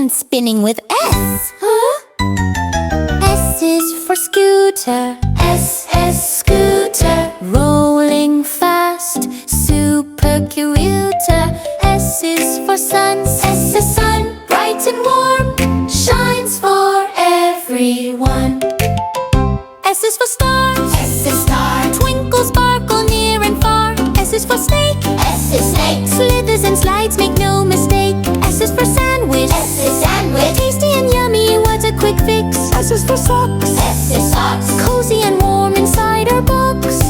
and spinning with S. Huh? S is for scooter. S, scooter. Rolling fast, super commuter. S is for sun. S, sun. Bright and warm, shines for everyone. S is for stars. S, star. Twinkle, sparkle, near and far. S is for snake. S, snake. Slithers and slides, make no mistake. S is for sandwich. S, sandwich. Tasty and yummy, what a quick fix. S is for socks. S, socks. Cozy and warm inside our box.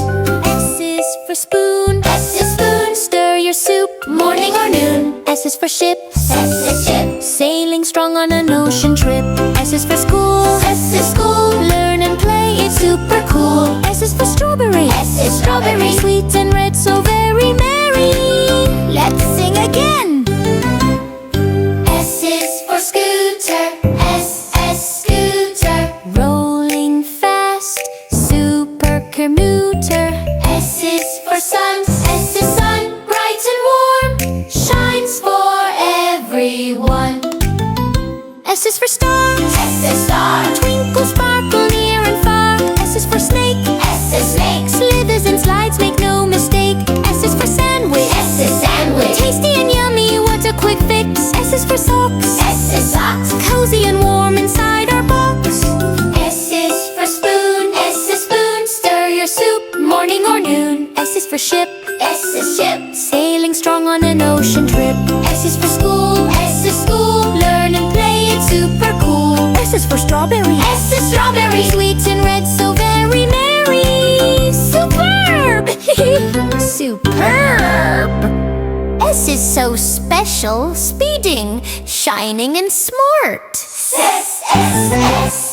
S is for spoon. S, spoon. Stir your soup, morning or noon. S is for ship. S, ship. Sailing strong on an ocean trip. S is for school. S, school. Learn and play, it's super cool. S is for strawberry. S, strawberry. Sweet and red, so very merry. Let's sing again. S is for scooter. S, scooter. Rolling fast, super commuter. S is for sun. S, sun. Bright and warm, shines for everyone. S is for stars. S, star. Twinkle, sparkle, near and far. S is for snake. S, snake. Slithers and slides, make no mistake. S is for sandwich. S, sandwich. Tasty and yummy, what a quick fix. S is for socks. S, socks. Cozy and warm inside our box. S is for spoon. S, spoon. Stir your soup, morning or noon. S is for ship. S, ship. Sailing strong on an ocean trip. S is for school. S, school. Learn and play, it's super cool. S is for strawberry. S, strawberry. Sweet and red, so very merry. Superb! Superb! S is so special, speeding, shining and smart. Sss, Sss.